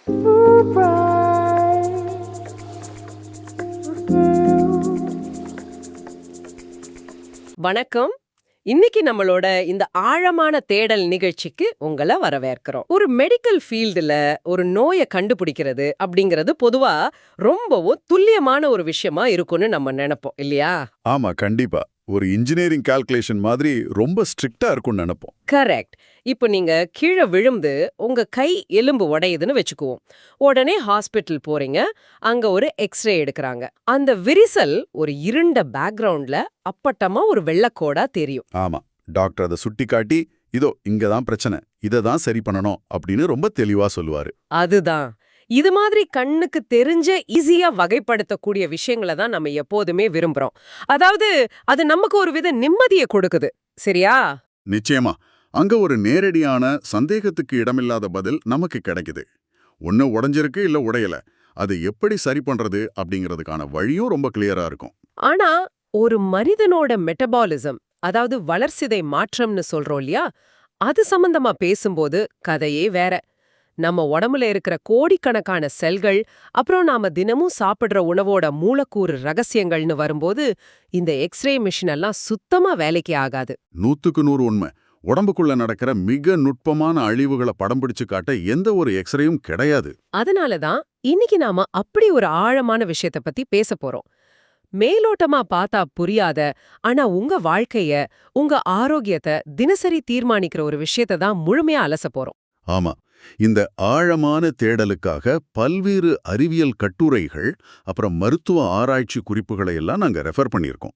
வணக்கம். இன்னைக்கு நம்மளோட இந்த ஆழமான தேடல் நிகழ்ச்சிக்கு உங்களை வரவேற்கிறோம். ஒரு மெடிக்கல் ஃபீல்டுல ஒரு நோயை கண்டுபிடிக்கிறது அப்படிங்கிறது பொதுவா ரொம்பவும் துல்லியமான ஒரு விஷயமா இருக்கும்னு நம்ம நினைப்போம் இல்லையா? ஆமா, கண்டிப்பா. ஒரு இன்ஜினியரிங் கால்குலேஷன் மாதிரி ரொம்ப ஸ்ட்ரிக்ட்டா இருக்கும்னு நினைப்போம். கரெக்ட். இப்போ நீங்க கீழே விழுந்து உங்க கை எலும்பு உடையுதுன்னு வச்சுக்குவோம். உடனே ஹாஸ்பிட்டல் போறீங்க. அங்க ஒரு எக்ஸ்ரே எடுக்கறாங்க. அந்த விரிசல் ஒரு இருண்ட பேக்ரவுண்ட்ல அப்பட்டமா ஒரு வெள்ளக்கோடா தெரியும். ஆமா, டாக்டர் அதை சுட்டிக்காட்டி, இதோ இங்கதான் பிரச்சனை, இதை தான் சரி பண்ணணும் அப்படின்னு ரொம்ப தெளிவா சொல்லுவாரு. அதுதான். இது மாதிரி கண்ணுக்கு தெரிஞ்ச ஈஸியா வகைப்படுத்தக்கூடிய விஷயங்களை தான் நம்ம எப்போதுமே விரும்புறோம். அதாவது அது நமக்கு ஒரு வித நிம்மதியை கொடுக்குது. சரியா? நிச்சயமா, அங்க ஒரு நேரடியான சந்தேகத்துக்கு இடமில்லாத பதில் நமக்கு கிடைக்குது. ஒண்ணு உடைஞ்சிருக்கு இல்ல உடையல, அது எப்படி சரி பண்றது அப்படிங்கிறதுக்கான வழியும் ரொம்ப கிளியரா இருக்கும். ஆனா ஒரு மனிதனோட மெட்டபாலிசம், அதாவது வளர்சிதை மாற்றம்னு சொல்றோம் இல்லையா, அது சம்பந்தமா பேசும்போது கதையே வேற. நம்ம உடம்புல இருக்கிற கோடிக்கணக்கான செல்கள், அப்புறம் நாம தினமும் சாப்பிடுற உணவோட மூலக்கூறு ரகசியங்கள்னு வரும்போது இந்த எக்ஸ்ரே மிஷின் எல்லாம் சுத்தமா வேலைக்கு ஆகாது. 100க்கு 100 உண்மை. உடம்புக்குள்ள நடக்கிற மிக நுட்பமான அழிவுகளை படம் பிடிச்சு காட்ட எந்த ஒரு எக்ஸ்ரேயும் கிடையாது. அதனாலதான் இன்னைக்கு நாம அப்படி ஒரு ஆழமான விஷயத்த பத்தி பேச போறோம். மேலோட்டமா பார்த்தா புரியாத, ஆனா உங்க வாழ்க்கைய, உங்க ஆரோக்கியத்தை தினசரி தீர்மானிக்கிற ஒரு விஷயத்தை தான் முழுமையா அலச போறோம். ஆமா, இந்த ஆழமான தேடலுக்காக பல்வேறு அறிவியல் கட்டுரைகள், அப்புறம் மருத்துவ ஆராய்ச்சி குறிப்புகளை எல்லாம் நாங்க ரெஃபர் பண்ணியிருக்கோம்.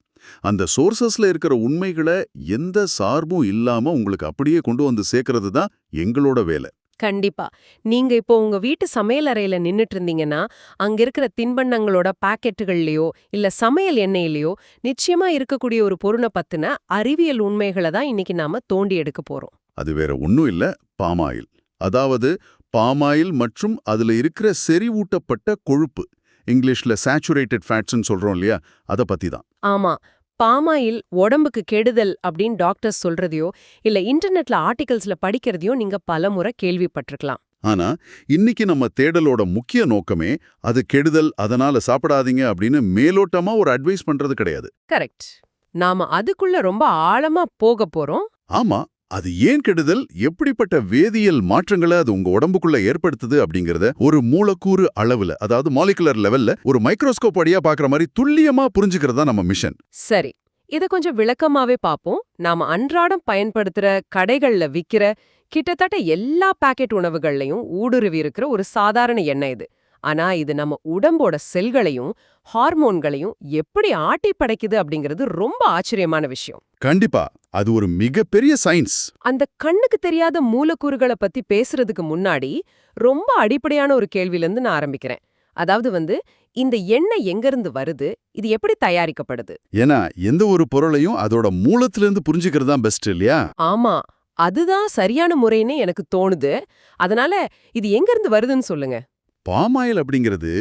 அந்த சோர்சஸ்ல இருக்கிற உண்மைகளை எந்த சார்பும் இல்லாம உங்களுக்கு அப்படியே கொண்டு வந்து சேர்க்கறது தான் எங்களோட வேலை. கண்டிப்பா. நீங்க இப்போ உங்க வீட்டு சமையலறையில நின்னுட்டு இருந்தீங்கன்னா, அங்க இருக்கிற தின்பண்டங்களோட பாக்கெட்டுகள்லயோ இல்ல சமையல் எண்ணெயிலயோ நிச்சயமா இருக்கக்கூடிய ஒரு பொருளை பத்தின அறிவியல் உண்மைகளை தான் இன்னைக்கு நாம தோண்டி எடுக்க போறோம். அது வேற ஒன்னும் இல்ல, பாமாயில். அதாவது பாமாயில் மற்றும் அதுல இருக்கிற செறிவூட்டப்பட்ட கொழுப்பு, இங்கிலீஷ்ல சேச்சுரேட்டட் ஃபேட்ஸ்னு சொல்றோம் இல்லையா, அதை பத்தி தான். ஆமா. பாமாயில் உடம்புக்கு கெடுதல் அப்படின்னு டாக்டர்ஸ் சொல்றதையோ இல்ல இன்டர்நெட்ல ஆர்டிகல்ஸ்ல படிக்கிறதையோ நீங்க பலமுறை கேள்விப்பட்டிருக்கலாம். ஆனா இன்னைக்கு நம்ம தேடலோட முக்கிய நோக்கமே அது கெடுதல், அதனால சாப்பிடாதீங்க அப்படின்னு மேலோட்டமா ஒரு அட்வைஸ் பண்றது கிடையாது. கரெக்ட். நாம அதுக்குள்ள ரொம்ப ஆழமா போக போறோம். ஆமா, அது ஏன் கெடுதல், எப்படிப்பட்ட வேதியியல் மாற்றங்களை அது உங்க உடம்புக்குள்ள ஏற்படுத்துது அப்படிங்கறத ஒரு மூலக்கூறு அளவுல, அதாவது மாலிகுலர் லெவல்ல ஒரு மைக்ரோஸ்கோப் வழியா பாக்குற மாதிரி துல்லியமா புரிஞ்சுக்கிறதா நம்ம மிஷன். சரி, இத கொஞ்சம் விளக்கமாவே பாப்போம். நாம அன்றாடம் பயன்படுத்துற கடைகள்ல விக்கிற கிட்டத்தட்ட எல்லா பாக்கெட் உணவுகள்லயும் ஊடுருவி இருக்கிற ஒரு சாதாரண எண்ணெய் இது. ஆனா இது நம்ம உடம்போட செல்களையும் ஹார்மோன்களையும் எப்படி ஆட்டி படைக்குது அப்படிங்கிறது ரொம்ப ஆச்சரியமான விஷயம். கண்டிப்பா, அது ஒரு மிகப்பெரிய சயின்ஸ். அந்த கண்ணுக்கு தெரியாத மூலக்கூறுகளை பத்தி பேசுறதுக்கு முன்னாடி ரொம்ப அடிப்படையான ஒரு கேள்வியிலிருந்து நான் ஆரம்பிக்கிறேன். அதாவது இந்த எண்ணெய் எங்கிருந்து வருது, இது எப்படி தயாரிக்கப்படுது? ஏன்னா எந்த ஒரு பொருளையும் அதோட மூலத்திலிருந்து புரிஞ்சுக்கிறது தான் பெஸ்ட் இல்லையா? ஆமா, அதுதான் சரியான முறைன்னு எனக்கு தோணுது. அதனால இது எங்கிருந்து வருதுன்னு சொல்லுங்க. பாமாயில் அப்படிங்கிறது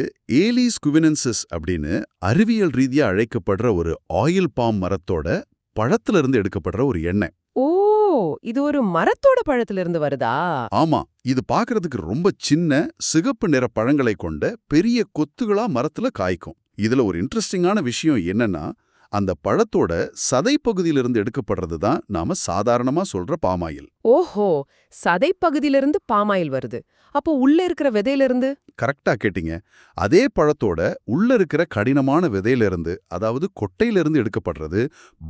ஏலிஸ் குவினன்சிஸ் அப்படின்னு அறிவியல் ரீதியா அழைக்கப்படுற ஒரு ஆயில் பாம் மரத்தோட பழத்துல இருந்து எடுக்கப்படுற ஒரு எண்ணெய். ஓ, இது ஒரு மரத்தோட பழத்துல இருந்து வருதா? ஆமா, இது பார்க்கறதுக்கு ரொம்ப சின்ன சிகப்பு நிற பழங்களை கொண்ட பெரிய கொத்துகளா மரத்துல காய்க்கும். இதுல ஒரு இன்ட்ரெஸ்டிங்கான விஷயம் என்னன்னா, அந்த பழத்தோட சதைப்பகுதியிலிருந்து எடுக்கப்படுறது தான் நாம சாதாரணமா சொல்ற பாமாயில். ஓஹோ, சதைப்பகுதியிலிருந்து பாமாயில் வருது. அப்போ உள்ள இருக்கிற விதையிலிருந்து? கரெக்டா கேட்டீங்க. அதே பழத்தோட உள்ள இருக்கிற கடினமான விதையிலிருந்து, அதாவது கொட்டையிலிருந்து எடுக்கப்படுறது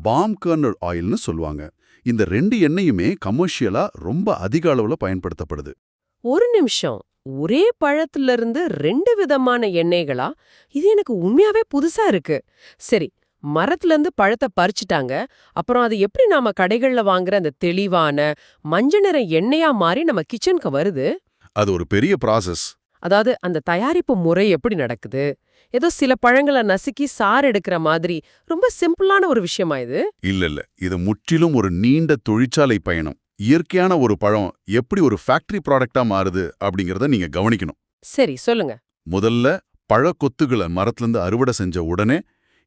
பாம் கர்னல் ஆயில்னு சொல்லுவாங்க. இந்த 2 எண்ணெயுமே கமர்ஷியலா ரொம்ப அதிக அளவுல பயன்படுத்தப்படுது. ஒரு நிமிஷம், ஒரே பழத்துல இருந்து 2 விதமான எண்ணெய்களா? இது எனக்கு உண்மையாவே புதுசா இருக்கு. சரி, மரத்துல இருந்து பழத்தை பறிச்சுட்டாங்க. அப்புறம் அது எப்படி நாம கடைகள்ல வாங்குற அந்த தெளிவான மஞ்சள் நிற எண்ணெயா மாறி நம்ம கிச்சனுக்கு வருது? அது ஒரு பெரிய ப்ராசஸ். அதாவது அந்த தயாரிப்பு முறை எப்படி நடக்குது? ஏதோ சில பழங்களை நசுக்கி சாறு எடுக்கிற மாதிரி ரொம்ப சிம்பிளான ஒரு விஷயமா இது? இல்ல, இது முற்றிலும் ஒரு நீண்ட தொழிற்சாலை பயணம். இயற்கையான ஒரு பழம் எப்படி ஒரு ஃபேக்டரி ப்ராடக்டா மாறுது அப்படிங்கறத நீங்க கவனிக்கணும். சரி, சொல்லுங்க. முதல்ல பழக்கொத்துகளை மரத்திலிருந்து அறுவடை செஞ்ச உடனே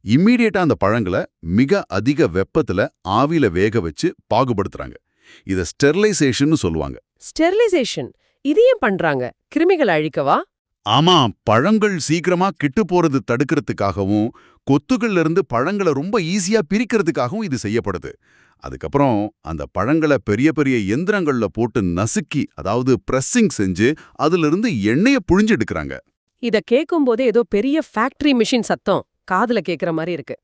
இம்மீடியட்டா அந்த பழங்களை மிக அதிக வெப்பத்துல ஆவியில வேக வச்சு பாகுபடுத்துறாங்க. இத ஸ்டெர்லைசேஷன் சொல்லுவாங்க. ஸ்டெரிலைசேஷன் இது ஏன் பண்றாங்க? கிருமிகளை அழிக்கவா? ஆமா, பழங்கள் சீக்கிரமா கெட்டு போறது தடுக்கிறதுக்காகவும் கொத்துகள்ல இருந்து பழங்களை ரொம்ப ஈஸியா பிரிக்கிறதுக்காகவும் இது செய்யப்படுது. அதுக்கப்புறம் அந்த பழங்களை பெரிய பெரிய எந்திரங்கள்ல போட்டு நசுக்கி, அதாவது பிரஸ்ஸிங் செஞ்சு அதிலிருந்து எண்ணெய புழிஞ்சு எடுக்கறாங்க. இத கேட்கும்போதே ஏதோ பெரிய ஃபேக்டரி மிஷின் சத்தம் காதுல கேக்குற மாதிரி இருக்கு.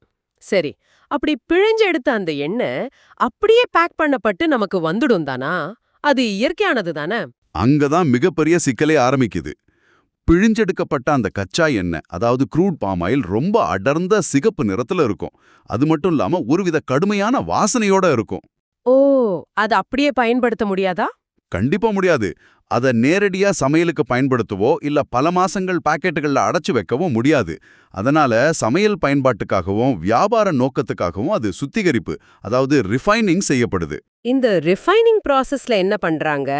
சரி, அப்படி பிழிஞ்சு எடுத்த அந்த எண்ணெய் அப்படியே பேக் பண்ணப்பட்டு நமக்கு வந்துடும் தானா? அது இயற்கையானது தானே? அங்கதான் மிகப்பெரிய சிக்கலே ஆரம்பிக்குது. பிழிஞ்செடுக்கப்பட்ட அந்த கச்சா எண்ணெய், அதாவது க்ரூட் பாம் ஆயில், ரொம்ப அடர்ந்த சிகப்பு நிறத்துல இருக்கும். அது மட்டும் இல்லாம ஒருவித கடுமையான வாசனையோட இருக்கும். ஓ, அது அப்படியே பயன்படுத்த முடியாதா? கண்டிப்பா முடியாது. அத நேரடியா சமையலுக்கு பயன்படுத்தவோ இல்ல பல மாசங்கள் பாக்கெட்டுகள்ல அடைச்சு வைக்கவோ முடியாது. அதனால சமையல் பயன்பாட்டுக்காகவும் வியாபார நோக்கத்துக்காகவும் அது சுத்திகரிப்பு, அதாவது ரிஃபைனிங் செய்யப்படுது. இந்த ரிஃபைனிங் ப்ராசஸ்ல என்ன பண்றாங்க?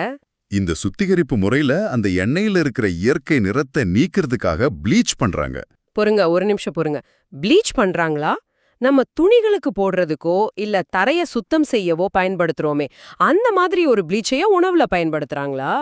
இந்த சுத்திகரிப்பு முறையில அந்த எண்ணெயில இருக்கிற இயற்கை நிறத்தை நீக்கிறதுக்காக ப்ளீச் பண்றாங்க. பொறுங்க, ஒரு நிமிஷம் பொறுங்க. ப்ளீச் பண்றாங்களா? நம்ம துணிகளுக்கு போடுறதுக்கோ இல்ல தரைய சுத்தம் செய்யவோ பயன்படுத்துறோமே, அந்த மாதிரி ஒரு ப்ளீச்சைய உணவுல பயன்படுத்துறாங்களா?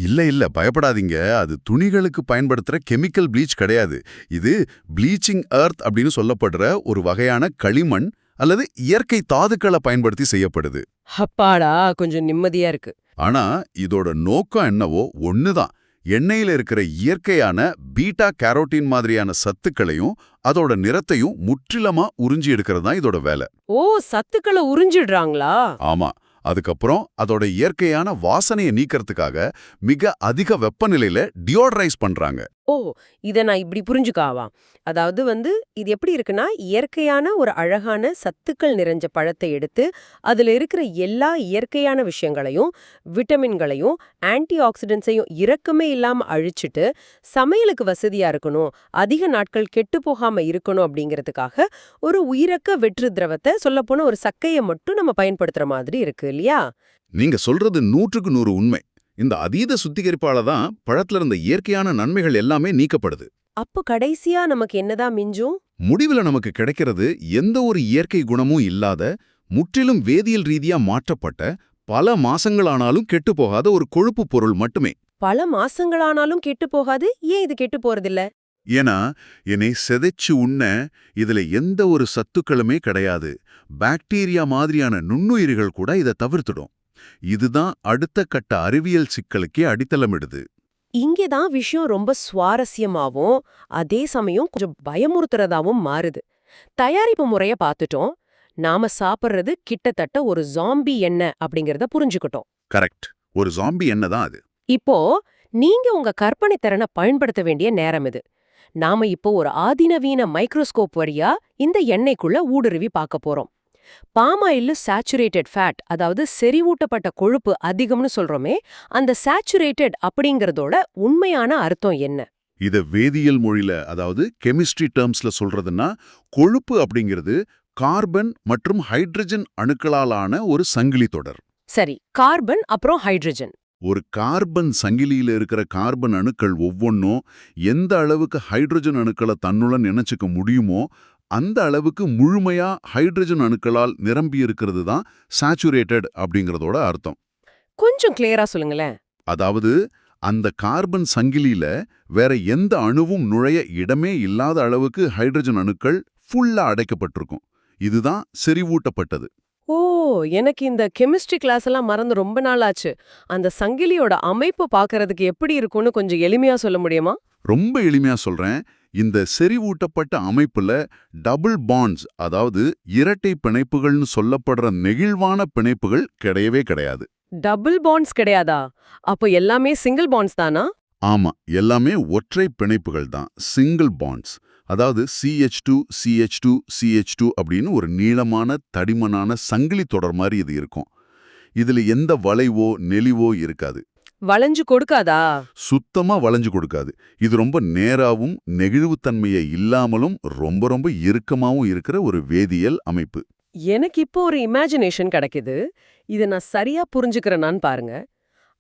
இல்ல பயப்படாதீங்க. அது துணிகளுக்கு பயன்படுத்துற கெமிக்கல் ப்ளீச் கிடையாது. இது ப்ளீச்சிங் எர்த் அப்படின்னு சொல்லப்படுற ஒரு வகையான களிமண் அல்லது இயற்கை தாதுக்களை பயன்படுத்தி செய்யப்படுது. அப்பாடா, கொஞ்சம் நிம்மதியா இருக்கு. ஆனா இதோட நோக்கம் என்னவோ ஒண்ணுதான். எண்ணெயில இருக்கிற இயற்கையான பீட்டா கேரோட்டின் மாதிரியான சத்துக்களையும் அதோட நிறத்தையும் முற்றிலுமா உறிஞ்சி எடுக்கிறது தான் இதோட வேலை. ஓ, சத்துக்களை உறிஞ்சிடுறாங்களா? ஆமா. அதுக்கப்புறம் அதோட இயற்கையான வாசனையை நீக்கிறதுக்காக மிக அதிக வெப்பநிலையில டியோடரைஸ் பண்றாங்க. ஓ, இத நான் இப்படி புரிஞ்சுக்காவா? அதாவது இது எப்படி இருக்குன்னா, இயற்கையான ஒரு அழகான சத்துக்கள் நிறைஞ்ச பழத்தை எடுத்து அதுல இருக்கிற எல்லா இயற்கையான விஷயங்களையும், விட்டமின்களையும், ஆன்டி ஆக்சிடென்ட்ஸையும் இரக்கமே இல்லாம அழிச்சிட்டு சமையலுக்கு வசதியா இருக்கணும், அதிக நாட்கள் கெட்டு போகாம இருக்கணும் அப்படிங்கிறதுக்காக ஒரு உயிரக்க வெற்று திரவத்தை, சொல்லப்போன ஒரு சக்கையை மட்டும் நம்ம பயன்படுத்துற மாதிரி இருக்கு இல்லையா? நீங்க சொல்றது 100க்கு 100 உண்மை. இந்த அதீத சுத்திகரிப்பால தான் பழத்துல இருந்த இயற்கையான நன்மைகள் எல்லாமே நீக்கப்படுது. அப்போ கடைசியா நமக்கு என்னதான் மிஞ்சும்? முடிவுல நமக்கு கிடைக்கிறது எந்த ஒரு இயற்கை குணமும் இல்லாத, முற்றிலும் வேதியியல் ரீதியா மாற்றப்பட்ட, பல மாசங்களானாலும் கெட்டு போகாத ஒரு கொழுப்பு பொருள் மட்டுமே. பல மாசங்களானாலும் கெட்டு போகாது? ஏன் இது கெட்டு போறதில்ல? ஏன்னா என்னை செதைச்சு உண்ண இதுல எந்த ஒரு சத்துக்களுமே கிடையாது. பாக்டீரியா மாதிரியான நுண்ணுயிர்கள் கூட இதை தவிர்த்துடும். இதுதான் அடுத்த கட்ட அறிவியல் சிக்கலுக்கே அடித்தளமிடுது. இங்கேதான் விஷயம் ரொம்ப சுவாரஸ்யமாவும் அதே சமயம் கொஞ்சம் பயமுறுத்துறதாவும் மாறுது. தயாரிப்பு முறைய பார்த்துட்டோம். நாம சாப்பிடுறது கிட்டத்தட்ட ஒரு ஜாம்பி எண்ணெய் அப்படிங்கறத புரிஞ்சுக்கிட்டோம். கரெக்ட். ஒரு ஜாம்பி எண்ணெய் தான் அது. இப்போ நீங்க உங்க கற்பனை திறனை பயன்படுத்த வேண்டிய நேரம் இது. நாம இப்போ ஒரு ஆதிநவீன மைக்ரோஸ்கோப் வழியா இந்த எண்ணெய்க்குள்ள ஊடுருவி பார்க்க போறோம். பாமாயில்ல சேச்சுரேட்டட் ஃபேட், அதாவது செறிவூட்டப்பட்ட கொழுப்பு அதிகம்னு சொல்றோமே, அந்த சேச்சுரேட்டட் அப்படிங்கறதோட உண்மையான அர்த்தம் என்ன? இத வேதியியல் மொழியில, அதாவது கெமிஸ்ட்ரி டேர்ம்ஸ்ல சொல்றதுன்னா, கொழுப்பு அப்படிங்கிறது கார்பன் மற்றும் ஹைட்ரஜன் அணுக்களாலான ஒரு சங்கிலி தொடர். சரி, கார்பன் அப்புறம் ஹைட்ரஜன். ஒரு கார்பன் சங்கிலியில இருக்கிற கார்பன் அணுக்கள் ஒவ்வொன்றும் எந்த அளவுக்கு ஹைட்ரஜன் அணுக்களை தன்னுடன் இணைச்சுக்க முடியுமோ அந்த அளவுக்கு முழுமையா ஹைட்ரஜன் அணுக்களால் நிரம்பி இருக்கிறது தான் சேச்சுரேட்டட் அப்படிங்கறதோட அர்த்தம். கொஞ்சம் கிளியரா சொல்லுங்களேன். அதாவது அந்த கார்பன் சங்கிலியில வேற எந்த அணுவும் நுழைய இடமே இல்லாத அளவுக்கு ஹைட்ரஜன் அணுக்கள் ஃபுல்லா அடைக்கப்பட்டிருக்கும். இதுதான் செறிவூட்டப்பட்டது. ஓ, எனக்கு இந்த கெமிஸ்ட்ரி கிளாஸ் எல்லாம் மறந்து ரொம்ப நாள் ஆச்சு. அந்த சங்கிலியோட அமைப்பு பார்க்கறதுக்கு எப்படி இருக்கும்னு கொஞ்சம் எளிமையா சொல்ல முடியுமா? ரொம்ப எளிமையா சொல்றேன். இந்த செறிவூட்டப்பட்ட அமைப்புல டபுள் பாண்ட்ஸ், அதாவது இரட்டை பிணைப்புகள்னு சொல்லப்படுற நெகிழ்வான பிணைப்புகள் கிடையவே கிடையாது. டபுள் பாண்ட்ஸ் கிடையாதா? அப்போ எல்லாமே சிங்கிள் பாண்ட்ஸ் தானா? ஆமா, எல்லாமே ஒற்றை பிணைப்புகள் தான், சிங்கிள் பாண்ட்ஸ். அதாவது CH2 CH2 CH2 அப்படின்னு ஒரு நீளமான தடிமனான சங்கிலி தொடர் மாதிரி இது இருக்கும். இதுல எந்த வளைவோ நெளிவோ இருக்காது. வளைஞ்சு கொடுக்காதா? சுத்தமா வளைஞ்சு கொடுக்காது. இது ரொம்ப நேராவும் நெகிழ்வுத்தன்மையை இல்லாமலும் ரொம்ப ரொம்ப இறுக்கமாவும் இருக்கிற ஒரு வேதியியல் அமைப்பு. எனக்கு இப்போ ஒரு இமேஜினேஷன் கிடைக்குது. இதை நான் சரியா புரிஞ்சுக்கிறேனான்னு பாருங்க.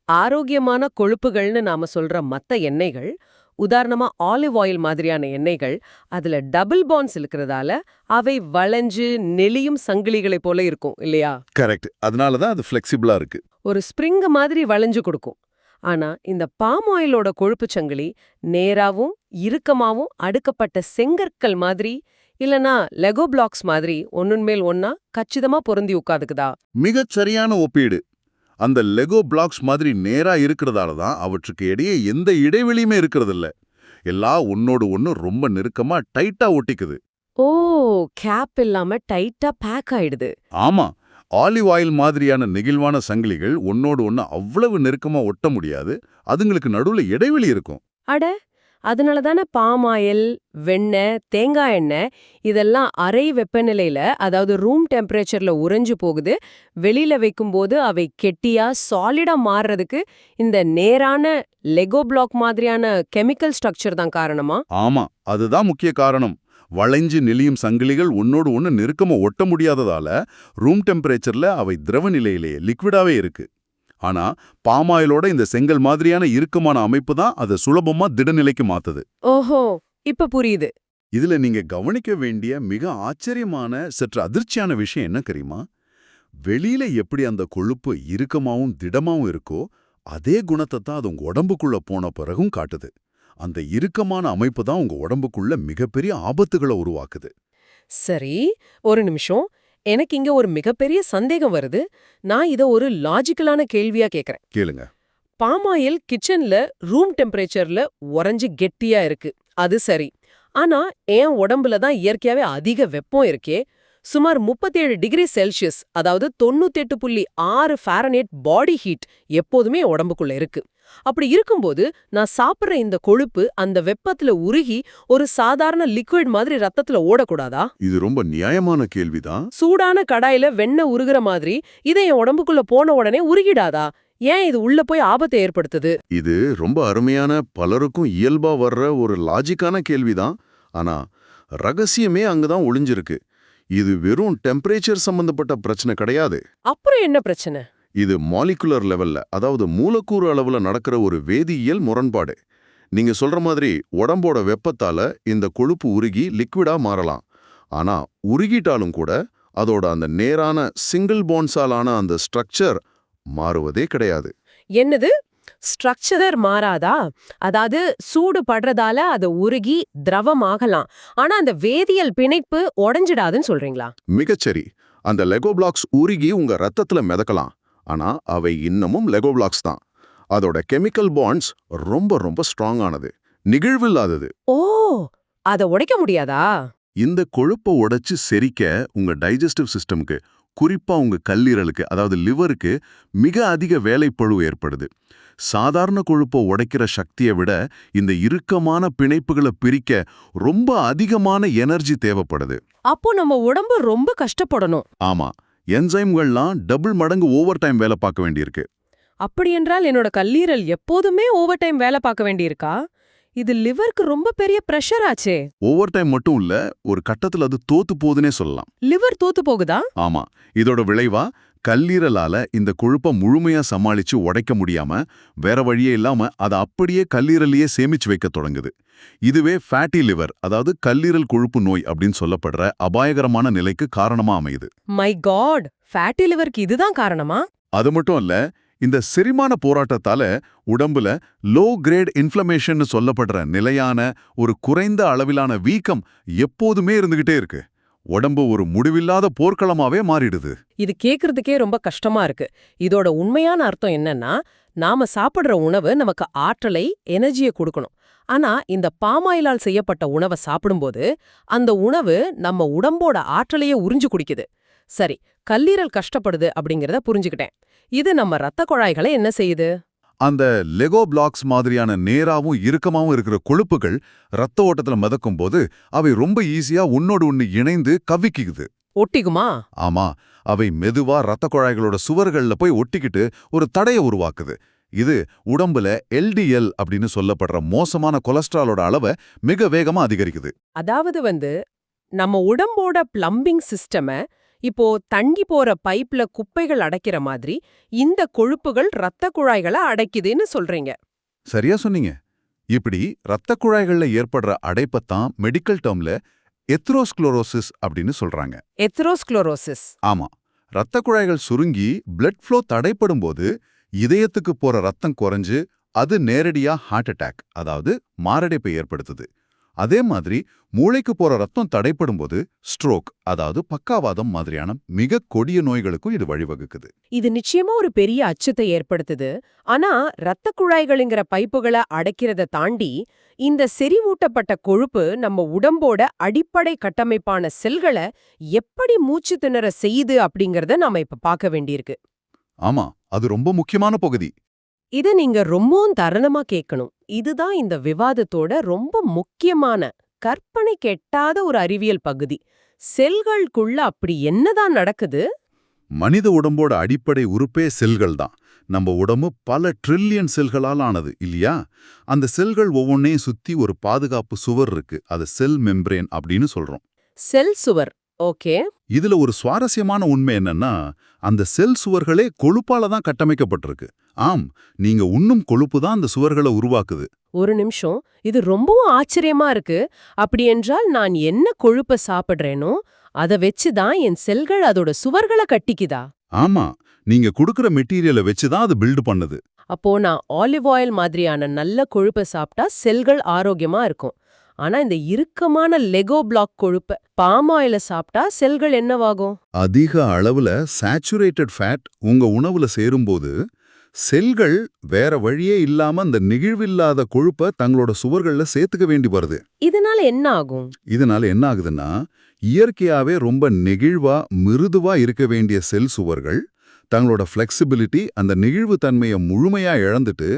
ஆரோக்கியமான கொழுப்புகள்னு நாம சொல்ற மத்த எண்ணெய்கள், உதாரணமா ஆலிவ் ஆயில் மாதிரியான எண்ணெய்கள், அதுல டபுள் பாண்ட்ஸ் இருக்கிறதால அவை வளைஞ்சு நெளியும் சங்கிலிகளை போல இருக்கும் இல்லையா? கரெக்ட். அதனால தான் அது ஃப்ளெக்சிபிளா இருக்கு. ஒரு ஸ்ப்ரிங் மாதிரி வளைஞ்சு கொடுக்கும். ஆனா இந்த பாம் ஆயிலோட கொழுப்புச் சங்கிலி நேராவும் இறுக்கமாவும் அடுக்கப்பட்ட செங்கற்கள் மாதிரி இல்லனா லெகோ பிளாக்ஸ் மாதிரி ஒண்ணுன் மேல் ஒன்னா கச்சிதமா பொருந்தி உட்காந்துக்குதா? மிகச் சரியான ஒப்பீடு. அந்த லெகோ பிளாக்ஸ் மாதிரி நேரா இருக்கிறதால தான் அவற்றுக்கு இடையே எந்த இடைவெளியுமே இருக்கிறதில்ல. எல்லாம் ஒன்னோடு ஒன்னு ரொம்ப நெருக்கமா டைட்டா ஒட்டிக்குது. ஓ, கேப் இல்லாம டைட்டா பேக் ஆயிடுது. ஆமா, ஆலிவ் ஆயில் மாதிரியான நெகிழ்வான சங்கிலிகள் ஒன்னோடு ஒன்னு அவ்வளவு நெருக்கமா ஒட்ட முடியாது. அதுங்களுக்கு நடுவுல இடைவெளி இருக்கும். அட, அதனால தானே பாம் ஆயில், வெண்ணெய், தேங்காய் எண்ணெய் இதெல்லாம் அறை வெப்பநிலையில அதாவது ரூம் டெம்பரேச்சர்ல உறைஞ்சு போகுது. வெளியில வைக்கும்போது அவை கெட்டியா சாலிடா மாறுறதுக்கு இந்த நேரான லெகோ பிளாக் மாதிரியான கெமிக்கல் ஸ்ட்ரக்சர் தான் காரணமா? ஆமா, அதுதான் முக்கிய காரணம். வளைஞ்சு நெளியும் சங்கிலிகள் ஒன்னோடு ஒன்னு நெருக்கமா ஒட்ட முடியாததால ரூம் டெம்பரேச்சர்ல அவை திரவ நிலையிலேயே லிக்விடாவே இருக்கு. ஆனா பாமாயிலோட இந்த செங்கல் மாதிரியான இறுக்கமான அமைப்பு தான் அதை சுலபமா திடநிலைக்கு மாத்துது. ஓஹோ, இப்ப புரியுது. இதுல நீங்க கவனிக்க வேண்டிய மிக ஆச்சரியமான சற்று அதிர்ச்சியான விஷயம் என்ன தெரியுமா? வெளியில எப்படி அந்த கொழுப்பு இறுக்கமாவும் திடமாவும் இருக்கோ அதே குணத்தை தான் அது உங்க உடம்புக்குள்ள போன பிறகும் காட்டுது. அந்த இறுக்கமான அமைப்பு தான் உங்க உடம்புக்குள்ள மிகப்பெரிய ஆபத்துகளை உருவாக்குது. சரி, ஒரு நிமிஷம். எனக்கு இங்க ஒரு மிகப்பெரிய சந்தேகம் வருது. நான் இத ஒரு லாஜிக்கலான கேள்வியா கேக்குறேன். கேளுங்க. பாம் ஆயில் கிச்சன்ல ரூம் டெம்பரேச்சர்ல உறைஞ்சு கெட்டியா இருக்கு, அது சரி. ஆனா என் உடம்புல தான் இயற்கையாவே அதிக வெப்பம் இருக்கே. சுமார் 37 டிகிரி செல்சியஸ், அதாவது 98.6 ஃபாரன்ஹீட் பாடி ஹீட் எப்போதுமே என் உடம்புக்குள்ள இருக்கு. அப்படி இருக்கும்போது நான் சாப்பிடுற இந்த கொழுப்பு அந்த வெப்பத்துல உருகி ஒரு சாதாரண லிக்விட் மாதிரி ரத்தத்துல ஓடக்கூடாதா? இது ரொம்ப நியாயமான கேள்விதான். சூடான கடாயில வெண்ணெய் உருகுற மாதிரி இதை என் உடம்புக்குள்ள போன உடனே உருகிடாதா? ஏன் இது உள்ள போய் ஆபத்தை ஏற்படுத்துது? இது ரொம்ப அருமையான, பலருக்கும் இயல்பா வர்ற ஒரு லாஜிக்கான கேள்விதான். ஆனா ரகசியமே அங்கதான் ஒளிஞ்சிருக்கு. இது வெறும் டெம்பரேச்சர் சம்பந்தப்பட்ட பிரச்சனை கிடையாது. அப்புறம் என்ன பிரச்சனை? இது மாலிகுலர் லெவல்ல, அதாவது மூலக்கூறு அளவுல நடக்கிற ஒரு வேதியியல் முரண்பாடு. நீங்க சொல்ற மாதிரி உடம்போட வெப்பத்தால இந்த கொழுப்பு உருகி லிக்விடா மாறலாம். ஆனா உருகிட்டாலும் கூட அதோட அந்த நேரான சிங்கிள் பாண்ட்ஸாலான அந்த ஸ்ட்ரக்சர் மாறுவதே கிடையாது. என்னது? ஸ்ட்ரக்சர் மாறாதா? அதாவது சூடு படுறதால அது உருகி திரவமாகலாம், ஆனா அந்த வேதியியல் பிணைப்பு உடைஞ்சிடாதுன்னு சொல்றீங்களா? மிகச்சரி. அந்த லெகோ பிளாக்ஸ் உருகி உங்க ரத்தத்துல மிதக்கலாம். ஆனா அவை இன்னமும் லெகோ பிளாக்ஸ் தான். அதோட கெமிக்கல் பாண்ட்ஸ் ரொம்ப ரொம்ப ஸ்ட்ராங்கானது, நெகிழ்வில்லாதது. ஓ, அத உடைக்க முடியாதா? இந்த கொழுப்பை உடைச்சு செரிக்க உங்க டைஜஸ்டிவ் சிஸ்டம்க்கு, குறிப்பா உங்க கல்லீரலுக்கு அதாவது லிவருக்கு மிக அதிக வேலைப்பளு ஏற்படுது. சாதாரண கொழுப்பை உடைக்கிற சக்தியை விட இந்த இறுக்கமான பிணைப்புகளை பிரிக்க ரொம்ப அதிகமான எனர்ஜி தேவைப்படுது. அப்போ நம்ம உடம்பு ரொம்ப கஷ்டப்படணும். ஆமா, என்சைம்கள்லாம் டபுள் மடங்கு ஓவர் டைம் வேலை பார்க்க வேண்டியிருக்கு. அப்படியென்றால் என்னோட கல்லீரல் எப்போதுமே ஓவர் டைம் வேலை பார்க்க வேண்டியிருக்கா? இது லிவருக்கு ரொம்ப பெரிய பிரஷர் ஆச்சே. ஓவர் டைம் மட்டும் இல்ல, ஒரு கட்டத்துல அது தோத்து போகுதுன்னே சொல்லலாம். லிவர் தோத்து போகுதா? ஆமா, இதோட விளைவா கல்லீரலால இந்த கொழுப்பை முழுமையா சமாளிச்சு உடைக்க முடியாம வேற வழியே இல்லாம அதை அப்படியே கல்லீரலையே சேமிச்சு வைக்க தொடங்குது. இதுவே ஃபேட்டி லிவர், அதாவது கல்லீரல் கொழுப்பு நோய் அப்படின்னு சொல்லப்படுற அபாயகரமான நிலைக்கு காரணமா அமையுது. மை காட், ஃபேட்டி லிவருக்கு இதுதான் காரணமா? அது மட்டும் இல்ல, இந்த செரிமான போராட்டத்தால உடம்புல லோ கிரேட் இன்ஃப்ளமேஷன் சொல்லப்படுற நிலையான ஒரு குறைந்த அளவிலான வீக்கம் எப்போதுமே இருந்துகிட்டே இருக்கு. உடம்பு ஒரு முடிவில்லாத போர்க்களமாவே மாறிடுது. இது கேக்குறதுக்கே ரொம்ப கஷ்டமா இருக்கு. இதோட உண்மையான அர்த்தம் என்னன்னா, நாம சாப்பிடுற உணவு நமக்கு ஆற்றலை, எனர்ஜியை கொடுக்கணும். ஆனா இந்த பாமாயிலால் செய்யப்பட்ட உணவை சாப்பிடும்போது அந்த உணவு நம்ம உடம்போட ஆற்றலையே உறிஞ்சு குடிக்குது. சரி, கல்லீரல் கஷ்டப்படுது அப்படிங்கறத புரிஞ்சுக்கிட்டேன். இது நம்ம ரத்த குழாய்களை என்ன செய்யுது? அந்த லெகோ பிளாக்ஸ் மாதிரியான நேராவும் இறுக்கமாவும் இருக்கிற கொழுப்புகள் ரத்த ஓட்டத்துல மிதக்கும் போது அவை ரொம்ப ஈஸியா ஒன்னோடு ஒன்னு இணைந்து கவ்விக்குது. ஒட்டிக்குமா? ஆமா, அவை மெதுவா ரத்த குழாய்களோட சுவர்கள்ல போய் ஒட்டிக்கிட்டு ஒரு தடையை உருவாக்குது. இது உடம்புல எல்டிஎல் அப்படின்னு சொல்லப்படுற மோசமான கொலஸ்ட்ராலோட அளவை மிக வேகமா அதிகரிக்குது. அதாவது நம்ம உடம்போட பிளம்பிங் சிஸ்டம இப்போ தங்கி போற பைப்ல குப்பைகள் அடைக்கிற மாதிரி இந்த கொழுப்புகள் ரத்த குழாய்களை அடைக்குதுன்னு சொல்றீங்க. சரியா சொன்னீங்க. இப்படி ரத்த குழாய்கள்ல ஏற்படுற அடைப்பத்தான் மெடிக்கல் டேர்ம்ல எத்ரோஸ்க்ளோரோசிஸ் அப்படின்னு சொல்றாங்க. எத்ரோஸ்க்ளோரோசிஸ். ஆமா, ரத்த குழாய்கள் சுருங்கி பிளட் ஃப்ளோ தடைப்படும் போது இதயத்துக்கு போற ரத்தம் குறைஞ்சு அது நேரடியா ஹார்ட் அட்டாக், அதாவது மாரடைப்பை ஏற்படுத்துது. அதே மாதிரி மூளைக்கு போற ரத்தம் தடைப்படும்போது ஸ்ட்ரோக், அதாவது பக்காவாதம் மாதிரியான மிக கொடிய நோய்களுக்கும் இது வழிவகுக்குது. இது நிச்சயமா ஒரு பெரிய அச்சத்தை ஏற்படுத்துது. ஆனா இரத்த குழாய்கள்ங்கிற பைப்புகளை அடைக்கிறத தாண்டி இந்த செறிவூட்டப்பட்ட கொழுப்பு நம்ம உடம்போட அடிப்படை கட்டமைப்பான செல்களை எப்படி மூச்சு திணற செய்யுது அப்படிங்கறத நாம இப்ப பார்க்க வேண்டியிருக்கு. ஆமா, அது ரொம்ப முக்கியமான பகுதி. இத நீங்க ரொம்பவும் தரனமா கேட்கணும். இதுதான் இந்த விவாதத்தோட ரொம்ப முக்கியமான, கற்பனை கெட்டாத ஒரு அறிவியல் பகுதி. செல்களுக்குள்ள அப்படி என்னதான் நடக்குது? மனித உடம்போட அடிப்படை உறுப்பே செல்கள் தான். நம்ம உடம்பு பல ட்ரில்லியன் செல்களால் ஆனது இல்லையா? அந்த செல்கள் ஒவ்வொன்னையும் சுத்தி ஒரு பாதுகாப்பு சுவர் இருக்கு. அது செல் மெம்பரேன் அப்படின்னு சொல்றோம். செல் சுவர். ஓகே. இதுல ஒரு சுவாரஸ்யமான உண்மை என்னன்னா, அந்த செல் சுவர்களே கொழுப்பால தான் கட்டமைக்கப்பட்டிருக்கு. ஆம், நீங்க உண்ணும் கொழுப்பு தான் அந்த சுவர்களை உருவாக்குது. ஒரு நிமிஷம், இது ரொம்பவும் ஆச்சரியமா இருக்கு. அப்படி என்றால் நான் என்ன கொழுப்ப சாப்பிடுறேனோ அத வச்சு தான் என் செல்கள் அதோட சுவர்களை கட்டிக்குதா? ஆமா, நீங்க குடுக்குற மெட்டீரியலை வச்சு தான் அது பில்டு பண்ணுது. அப்போ நான் ஆலிவ் ஆயில் மாதிரியான நல்ல கொழுப்பை சாப்பிட்டா செல்கள் ஆரோக்கியமா இருக்கும். ஆனா இந்த இறுக்கமான லெகோ பிளாக் கொழுப்ப பாம் ஆயில சாப்பிட்டா செல்கள் என்னவாகும்? அதிக அளவுல சேச்சுரேட்டட் ஃபேட் உங்க உணவுல சேரும்போது செல்கள் வேற வழியே இல்லாம அந்த நெகிழ்வில்லாத கொழுப்ப தங்களோட சுவர்கள்ல சேர்த்துக்க வேண்டி வருது. இதனால என்ன ஆகும்? இதனால என்ன ஆகுதுன்னா, இயற்கையாவே ரொம்ப நெகிழ்வா மிருதுவா இருக்க வேண்டிய செல் சுவர்கள் தங்களோட ஃப்ளெக்சிபிலிட்டி, அந்த நெகிழ்வு தன்மையை முழுமையா இழந்துட்டு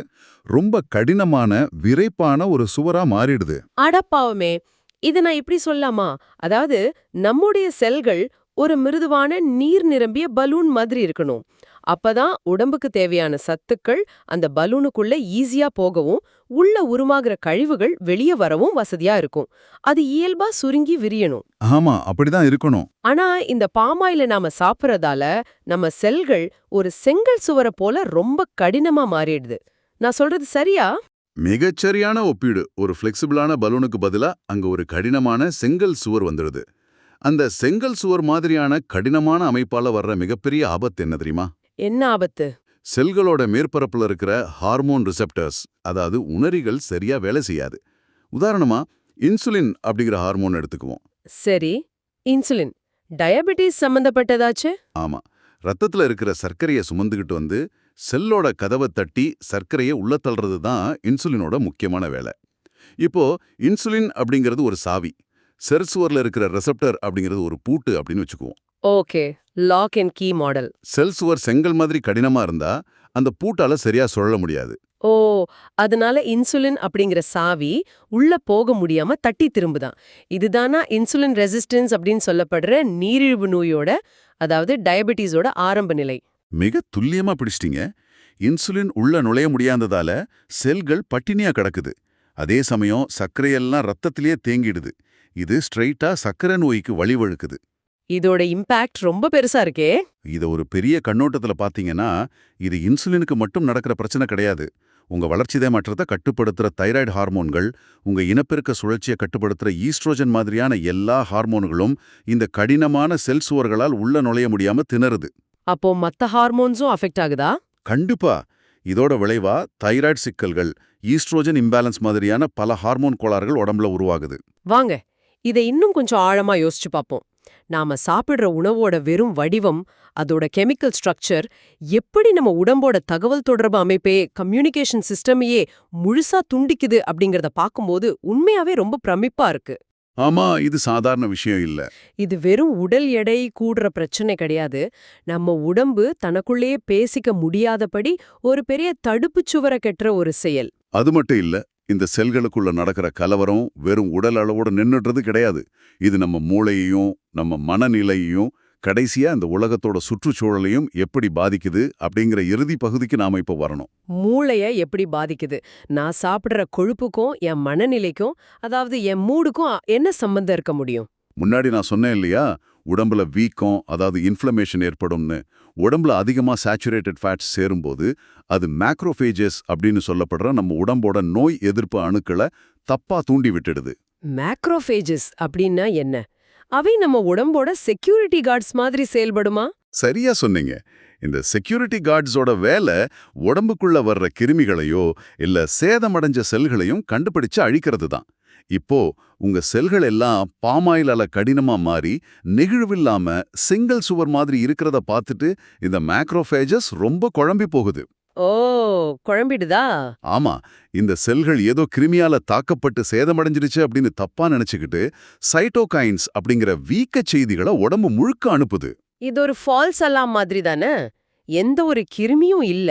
ரொம்ப கடினமான விறைப்பான ஒரு சுவரா மாறிடுது. அடப்பாவமே, இத நான் இப்படி சொல்லாமா? அதாவது நம்முடைய செல்கள் ஒரு மிருதுவான நீர் நிரம்பிய பலூன் மாதிரி இருக்கணும். அப்பதான் உடம்புக்கு தேவையான சத்துக்கள் அந்த பலூனுக்குள்ள ஈஸியா போகவும், உள்ள உருமாகிற கழிவுகள் வெளியே வரவும் வசதியா இருக்கும். அது இயல்பா சுருங்கி விரியணும். ஆமா, அப்படிதான் இருக்கணும். ஆனா இந்த பாமாயில நாம சாப்பிடறதால நம்ம செல்கள் ஒரு செங்கல் சுவரை போல ரொம்ப கடினமா மாறிடுது. நான் சொல்றது சரியா? மிகச்சரியான ஒப்பீடு. ஒரு ஃப்ளெக்சிபிளான பலூனுக்கு பதிலா அங்க ஒரு கடினமான செங்கல் சுவர் வந்துடுது. அந்த செங்கல் சுவர் மாதிரியான கடினமான அமைப்பால வர்ற மிகப்பெரிய ஆபத்து என்ன தெரியுமா? என்ன ஆபத்து? செல்களோட மேற்பரப்புல இருக்கிற ஹார்மோன் ரிசெப்டர்ஸ், அதாவது உணரிகள் சரியா வேலை செய்யாது. உதாரணமா இன்சுலின் அப்படிங்கிற ஹார்மோன் எடுத்துக்குவோம். சரி, இன்சுலின் டயபெட்டிஸ் சம்பந்தப்பட்டதாச்சு? ஆமா, ரத்தத்துல இருக்கிற சர்க்கரையை சுமந்துகிட்டு வந்து செல்லோட கதவை தட்டி சர்க்கரையை உள்ள தள்ளுறது தான் இன்சுலினோட முக்கியமான வேலை. இப்போ இன்சுலின் அப்படிங்கிறது ஒரு சாவி, செல் சுவர்ல இருக்கிற ரெசெப்டர் அப்படிங்கிறது ஒரு பூட்டு அப்படின்னு வச்சுக்குவோம். Okay, lock and key model. Cell சுவர் செங்கல் மாதிரி கடினமா இருந்தா அந்த பூட்டால சரியா சுழல முடியாது. ஓ, அதனால இன்சுலின் அப்படிங்கிற சாவி உள்ள போக முடியாம தட்டி திரும்புதான். இதுதானா இன்சுலின் ரெசிஸ்டன்ஸ் அப்படின்னு சொல்லப்படுற நீரிழிவு நோயோட, அதாவது டயபெட்டிஸோட ஆரம்ப நிலை? மிக துல்லியமா பிடிச்சிட்டீங்க. இன்சுலின் உள்ள நுழைய முடியாததால செல்கள் பட்டினியா கிடக்குது. அதே சமயம் சர்க்கரையெல்லாம் ரத்தத்திலேயே தேங்கிடுது. இது ஸ்ட்ரெயிட்டா சர்க்கரை நோய்க்கு வழிவகுக்குது. இதோட இம்பாக்ட் ரொம்ப பெருசா இருக்கே. இத ஒரு பெரிய கண்ணோட்டத்துல பாத்தீங்கன்னா, இது இன்சுலினுக்கு மட்டும் நடக்கிற பிரச்சனை கிடையாது. உங்க வளர்ச்சிதை மாற்றத்தை கட்டுப்படுத்துற தைராய்டு ஹார்மோன்கள், உங்க இனப்பெருக்க சுழற்சியை கட்டுப்படுத்துற ஈஸ்ட்ரோஜன் மாதிரியான எல்லா ஹார்மோன்களும் இந்த கடினமான செல் சுவர்களால் உள்ள நுழைய முடியாம திணறுது. அப்போ மத்த ஹார்மோன்ஸும் அஃபெக்ட் ஆகுதா? கண்டிப்பா. இதோட விளைவா தைராய்டு சிக்கல்கள், ஈஸ்ட்ரோஜன் இம்பேலன்ஸ் மாதிரியான பல ஹார்மோன் கோளாறுகள் உடம்புல உருவாகுது. வாங்க, இதை இன்னும் கொஞ்சம் ஆழமா யோசிச்சு பார்ப்போம். நாம சாப்பிடுற உணவோட வெறும் வடிவம், அதோட கெமிக்கல் ஸ்ட்ரக்சர் எப்படி நம்ம உடம்போட தகவல் தொடர்பு அமைப்பே, கம்யூனிகேஷன் சிஸ்டமையே முழுசா துண்டிக்குது அப்படிங்கறத பார்க்கும்போது உண்மையாவே ரொம்ப பிரமிப்பா இருக்கு. ஆமா, இது சாதாரண விஷயம் இல்ல. இது வெறும் உடல் எடை கூடுற பிரச்சனை கிடையாது. நம்ம உடம்பு தனக்குள்ளேயே பேசிக்க முடியாதபடி ஒரு பெரிய தடுப்புச் சுவரை கட்டுற ஒரு செயல். அது மட்டும் இல்ல, இந்த செல்களுக்குள்ள நடக்கிற கலவரம் வெறும் உடல் அளவோட நின்னுடுறது கிடையாது. இது நம்ம மூளையையும் நம்ம மனநிலையையும் கடைசியா இந்த உலகத்தோட சுற்றுச்சூழலையும் எப்படி பாதிக்குது அப்படிங்கிற இறுதி பகுதிக்கு நாம இப்ப வரணும். மூளைய எப்படி பாதிக்குது? நான் சாப்பிடுற கொழுப்புக்கும் என் மனநிலைக்கும், அதாவது என் மூடுக்கும் என்ன சம்பந்தம் இருக்க முடியும்? முன்னாடி நான் சொன்னேன் இல்லையா, உடம்புல வீக்கம், அதாவது இன்ஃப்ளமேஷன் ஏற்படும்னு. உடம்புல அதிகமா சேச்சுரேட்டட் ஃபேட்ஸ் சேரும்போது அது மேக்ரோஃபேஜஸ் அப்படின்னு சொல்லப்படுற நம்ம உடம்போட நோய் எதிர்ப்பு அணுக்களை தப்பா தூண்டி விட்டுடுது. மேக்ரோஃபேஜஸ் அப்படின்னா என்ன? அவை நம்ம உடம்போட செக்யூரிட்டி கார்ட்ஸ் மாதிரி செயல்படுமா? சரியா சொன்னீங்க. இந்த செக்யூரிட்டி கார்ட்ஸோட வேலை உடம்புக்குள்ள வர்ற கிருமிகளையோ இல்ல சேதமடைஞ்ச செல்களையும் கண்டுபிடிச்சு அழிக்கிறது தான். இப்போ உங்க செல்கள் எல்லாம் பாமாயிலால கடினமா மாறி நெகிழ்வில்லாம சிங்கிள் சுவர் மாதிரி இருக்கிறத பார்த்துட்டு இந்த மேக்ரோஃபேஜஸ் ரொம்ப குழம்பி போகுது. ஓ, குழம்பிடுதா? ஆமா, இந்த செல்கள் ஏதோ கிருமியால தாக்கப்பட்டு சேதமடைஞ்சிருச்சு அப்படின்னு தப்பா நினைச்சுக்கிட்டு சைட்டோகைன்ஸ் அப்படிங்கிற வீக்க செய்திகளை உடம்பு முழுக்க அனுப்புது. இது ஒரு ஃபால்ஸ் அலாம் மாதிரி தானே? எந்த ஒரு கிருமியும் இல்ல,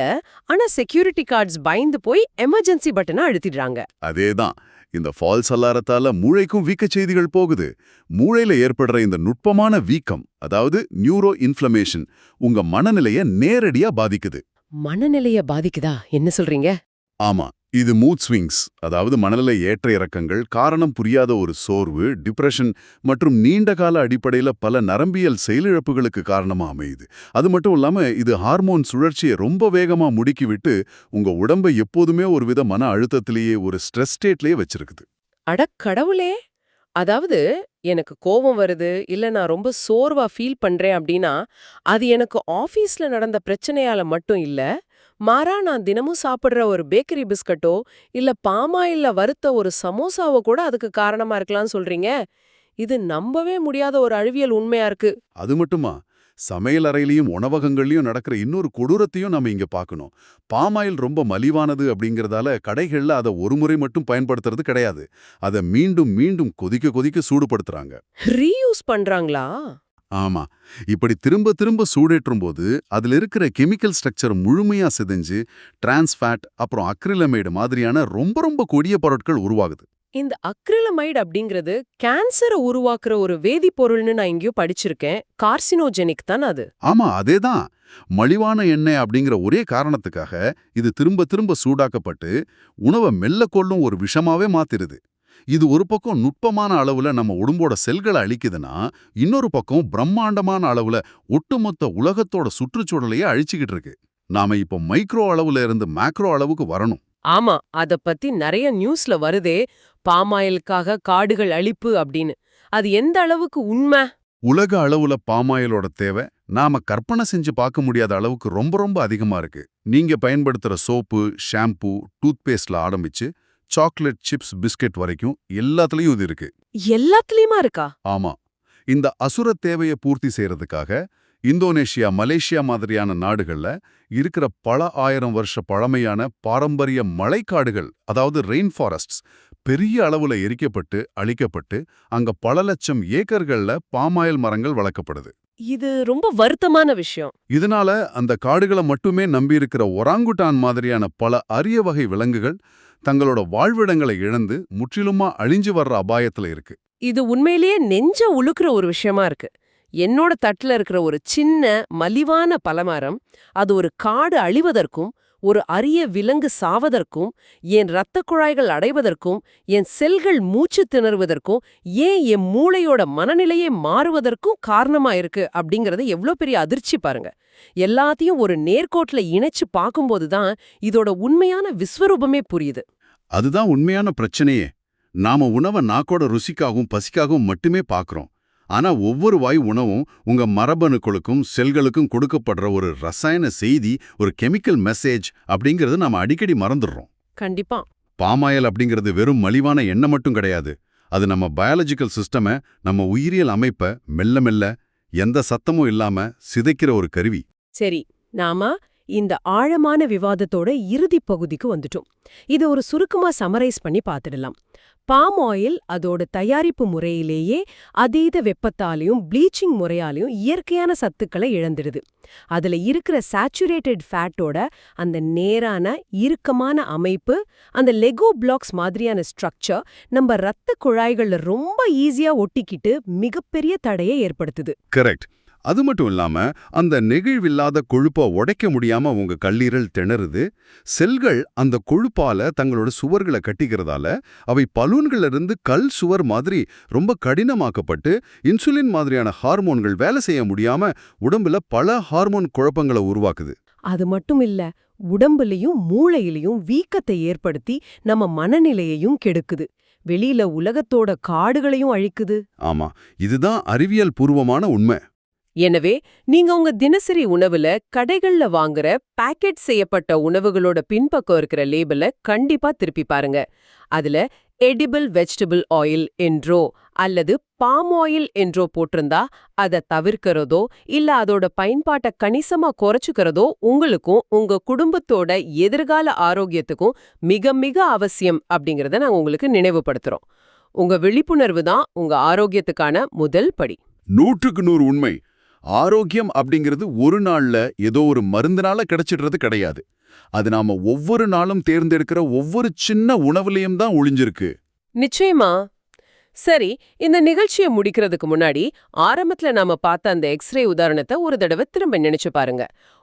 ஆனா செக்யூரிட்டி கார்ட்ஸ் பயந்து போய் எமர்ஜென்சி பட்டனை அழுத்திடுறாங்க. அதேதான், இந்த ஃபால்ஸ் அலாரத்தால மூளைக்கும் வீக்க செய்திகள் போகுது. மூளையில ஏற்படுற இந்த நுட்பமான வீக்கம், அதாவது நியூரோ இன்ஃப்ளமேஷன், உங்க மனநிலைய நேரடியா பாதிக்குது. மனநிலைய பாதிக்குதா? என்ன சொல்றீங்க? ஆமா, இது மூட் ஸ்விங்ஸ், அதாவது மனநிலை ஏற்ற இறக்கங்கள், காரணம் புரியாத ஒரு சோர்வு, டிப்ரெஷன் மற்றும் நீண்டகால அடிப்படையில பல நரம்பியல் செயலிழப்புகளுக்கு காரணமா அமையுது. அது மட்டும் இல்லாம இது ஹார்மோன் சுழற்சியை ரொம்ப வேகமா முடுக்கிவிட்டு உங்க உடம்பை எப்போதுமே ஒருவித மன அழுத்தத்திலேயே, ஒரு ஸ்ட்ரெஸ் ஸ்டேட்லயே வச்சிருக்குது. அடக்கடவுளே! அதாவது எனக்கு கோபம் வருது, இல்ல நான் ரொம்ப சோர்வா ஃபீல் பண்றேன் அப்படின்னா, அது எனக்கு ஆபீஸ்ல நடந்த பிரச்சனையால மட்டும் இல்ல, மாறா நான் தினமும் சாப்பிடுற ஒரு பேக்கரி பிஸ்கட்டோ இல்ல பாமாயில்ல வறுத்த ஒரு சமோசாவோ கூட அதுக்கு காரணமா இருக்கலாம்னு சொல்றீங்க. இது நம்பவே முடியாத ஒரு அறிவியல் உண்மையா இருக்கு. அது மட்டுமா, சமையல் அறையிலயும் உணவகங்கள்லயும் நடக்கிற இன்னொரு கொடூரத்தையும் நம்ம இங்க பார்க்கணும். பாமாயில் ரொம்ப மலிவானது அப்படிங்கறதால கடைகள்ல அதை ஒரு முறை மட்டும் பயன்படுத்துறது கிடையாது. அதை மீண்டும் மீண்டும் கொதிக்க கொதிக்க சூடுபடுத்துறாங்க. ரீயூஸ் பண்றாங்களா? ஆமா, இப்படி திரும்ப திரும்ப சூடேற்றும் போது அதுல இருக்கிற கெமிக்கல் ஸ்ட்ரக்சர் முழுமையா சிதைஞ்சு டிரான்ஸ்ஃபேட் அப்புறம் அக்ரிலமைடு மாதிரியான ரொம்ப ரொம்ப கொடிய பொருட்கள் உருவாகுது. இந்த அக்ரிலமைடு அப்படிங்கிறது கேன்சரை உருவாக்குற ஒரு வேதிப்பொருள்னு நான் எங்கேயோ படிச்சிருக்கேன். கார்சினோஜெனிக் தான் அது. ஆமா, அதேதான். மலிவான எண்ணெய் அப்படிங்கிற ஒரே காரணத்துக்காக இது திரும்ப திரும்ப சூடாக்கப்பட்டு உணவை மெல்ல கொள்ளும் ஒரு விஷமாவே மாத்திருது. இது ஒரு பக்கம் நுட்பமான அளவுல நம்ம உடம்போட செல்களை அழிக்குதுன்னா, இன்னொரு பக்கம் பிரம்மாண்டமான அளவுல ஒட்டுமொத்த உலகத்தோட சுற்றுச்சூழலையே அழிச்சுக்கிட்டு இருக்கு. நாம இப்போ மைக்ரோ அளவுல இருந்து மேக்ரோ அளவுக்கு வரணும். ஆமா, அத பத்தி நிறைய நியூஸ்ல வருதே, பாமாயிலுக்காக காடுகள் அழிப்பு அப்படின்னு. அது எந்த அளவுக்கு உண்மை? உலக அளவுல பாமாயிலோட தேவை நாம கற்பனை செஞ்சு பார்க்க முடியாத அளவுக்கு ரொம்ப ரொம்ப அதிகமா இருக்கு. நீங்க பயன்படுத்துற சோப்பு, ஷாம்பு, டூத்பேஸ்ட்ல ஆரம்பிச்சு சாக்லேட், சிப்ஸ், பிஸ்கெட் வரைக்கும் எல்லாத்துலயும் இது இருக்கு. எல்லாத்துலயுமா இருக்கா? ஆமா, இந்த அசுர தேவையை பூர்த்தி செய்யறதுக்காக இந்தோனேஷியா, மலேசியா மாதிரியான நாடுகள்ல இருக்கிற பல ஆயிரம் வருஷ பழமையான பாரம்பரிய மழைக்காடுகள், அதாவது ரெயின் ஃபாரஸ்ட்ஸ், பெரிய அளவுல எரிக்கப்பட்டு அழிக்கப்பட்டு அங்க பல லட்சம் ஏக்கர்கள்ல பாமாயில் மரங்கள் வளர்க்கப்படுது. இது ரொம்ப வருத்தமான விஷயம். இதனால அந்த காடுகளை மட்டுமே நம்பியிருக்கிற ஒராங்குட்டான் மாதிரியான பல அரிய வகை விலங்குகள் தங்களோட வாழ்விடங்களை இழந்து முற்றிலுமா அழிஞ்சு வர்ற அபாயத்துல இருக்கு. இது உண்மையிலேயே நெஞ்ச உலுக்குற ஒரு விஷயமா இருக்கு. என்னோட தட்டுல இருக்கிற ஒரு சின்ன மலிவான பலமரம், அது ஒரு காடு அழிவதற்கும், ஒரு அரிய விலங்கு சாவதற்கும், என் இரத்த குழாய்கள் அடைவதற்கும், என் செல்கள் மூச்சு திணறுவதற்கும், ஏன் என் மூளையோட மனநிலையே மாறுவதற்கும் காரணமா இருக்கு அப்படிங்கறது எவ்ளோ பெரிய அதிர்ச்சி பாருங்க. எல்லாத்தையும் ஒரு நேர்கோட்டுல இணைச்சு பார்க்கும்போது தான் இதோட உண்மையான விஸ்வரூபமே புரியுது. அதுதான் உண்மையான பிரச்சனையே. நாம உணவை நாக்கோட ருசிக்காகவும் பசிக்காகவும் மட்டுமே பார்க்கறோம். ஆனா ஒவ்வொரு வாய் உணவும் உங்க மரபணுக்களுக்கும் செல்களுக்கும் கொடுக்கப்படுற ஒரு ரசாயன செய்தி, ஒரு கெமிக்கல் மெசேஜ் அப்படிங்கறது நாம அடிக்கடி மறந்துடுறோம். கண்டிப்பா. பாமாயில் அப்படிங்கிறது வெறும் மலிவான எண்ணெய் மட்டும் கிடையாது. அது நம்ம பயாலஜிக்கல் சிஸ்டமை, நம்ம உயிரியல் அமைப்பை மெல்ல மெல்ல எந்த சத்தமும் இல்லாம சிதைக்கிற ஒரு கருவி. சரி, நாம இந்த ஆழமான விவாதத்தோட இறுதிப் பகுதிக்கு வந்துட்டோம். இது ஒரு சுருக்கமா சமரைஸ் பண்ணி பார்த்துடலாம். பாம் ஆயில் அதோட தயாரிப்பு முறையிலேயே அதீத வெப்பத்தாலையும் ப்ளீச்சிங் முறையாலையும் இயற்கையான சத்துக்களை இழந்துடுது. அதுல இருக்கிற சாச்சுரேட்டட் ஃபேட்டோட அந்த நேரான இறுக்கமான அமைப்பு, அந்த லெகோ பிளாக்ஸ் மாதிரியான ஸ்ட்ரக்சர் நம்ம இரத்த குழாய்கள்ல ரொம்ப ஈஸியா ஒட்டிக்கிட்டு மிகப்பெரிய தடையை ஏற்படுத்துது. கரெக்ட். அது மட்டும் இல்லாம அந்த நெகிழ்வில்லாத கொழுப்பை உடைக்க முடியாம உங்க கல்லீரல் திணறுது. செல்கள் அந்த கொழுப்பால தங்களோட சுவர்களை கட்டிக்கிறதால அவை பலூன்கள்ல இருந்து கல் சுவர் மாதிரி ரொம்ப கடினமாக்கப்பட்டு இன்சுலின் மாதிரியான ஹார்மோன்கள் வேலை செய்ய முடியாம உடம்புல பல ஹார்மோன் குழப்பங்களை உருவாக்குது. அது மட்டும் இல்ல, உடம்புலயும் மூளையிலையும் வீக்கத்தை ஏற்படுத்தி நம்ம மனநிலையையும் கெடுக்குது. வெளியில உலகத்தோட காடுகளையும் அழிக்குது. ஆமா, இதுதான் அறிவியல் பூர்வமான உண்மை. எனவே நீங்க உங்க தினசரி உணவுல கடைகள்ல வாங்குற பேக்கெட் செய்யப்பட்ட உணவுகளோட பின்பக்கம் இருக்கிற லேபிள கண்டிப்பா திருப்பி பாருங்க. அதுல எடிபிள் வெஜிடபிள் ஆயில் என்றோ அல்லது பாம் ஆயில் என்றோ போட்டிருந்தா அதை தவிர்க்கிறதோ இல்ல அதோட பயன்பாட்டை கணிசமா குறைச்சுக்கிறதோ உங்களுக்கும் உங்க குடும்பத்தோட எதிர்கால ஆரோக்கியத்துக்கும் மிக மிக அவசியம் அப்படிங்கறத நாங்க உங்களுக்கு நினைவுபடுத்துறோம். உங்க விழிப்புணர்வு தான் உங்க ஆரோக்கியத்துக்கான முதல் படி. 100% உண்மை. ஆரோக்கியம் அப்படிங்கிறது ஒரு நாள்ல ஏதோ ஒரு மருந்துனால கிடைச்சிடுறது கிடையாது. அது நாம ஒவ்வொரு நாளும் தேர்ந்தெடுக்கிற ஒவ்வொரு சின்ன உணவுலயும் தான் ஒளிஞ்சிருக்கு. நிச்சயமா. சரி, இந்த நிகழ்ச்சியை முடிக்கிறதுக்கு முன்னாடி ஆரம்பத்துல நாம பார்த்த அந்த எக்ஸ்ரே உதாரணத்தை ஒரு தடவை திரும்ப நினைச்சு பாருங்க.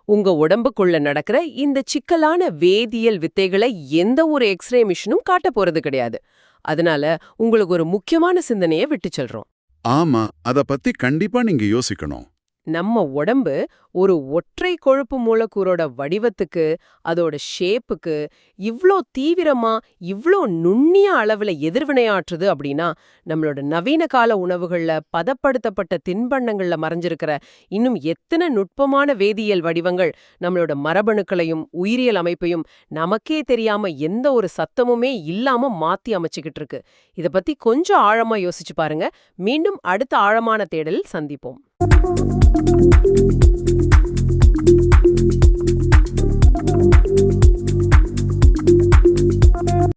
உங்க உடம்புக்குள்ள நடக்கிற இந்த சிக்கலான வேதியியல் வித்தைகளை எந்த ஒரு எக்ஸ்ரே மிஷினும் காட்ட போறது கிடையாது. அதனால உங்களுக்கு ஒரு முக்கியமான சிந்தனையை விட்டு சொல்றோம். ஆமா, அத பத்தி கண்டிப்பா நீங்க யோசிக்கணும். நம்ம உடம்பு ஒரு ஒற்றை கொழுப்பு மூலக்கூறோட வடிவத்துக்கு அதோட ஷேப்புக்கு இவ்ளோ தீவிரமா இவ்ளோ நுண்ணிய அளவுல எதிர்வினையாற்றுது அப்படின்னா நம்மளோட நவீன கால உணவுகள்ல பதப்படுத்தப்பட்ட தின்பண்டங்கள்ல மறைஞ்சிருக்கிற இன்னும் எத்தனை நுட்பமான வேதியியல் வடிவங்கள் நம்மளோட மரபணுக்களையும் உயிரியல் அமைப்பையும் நமக்கே தெரியாம எந்த ஒரு சத்தமுமே இல்லாம மாத்தி அமைச்சுக்கிட்டு இருக்கு. இத பத்தி கொஞ்சம் ஆழமா யோசிச்சு பாருங்க. மீண்டும் அடுத்த ஆழமான தேடலில் சந்திப்போம்.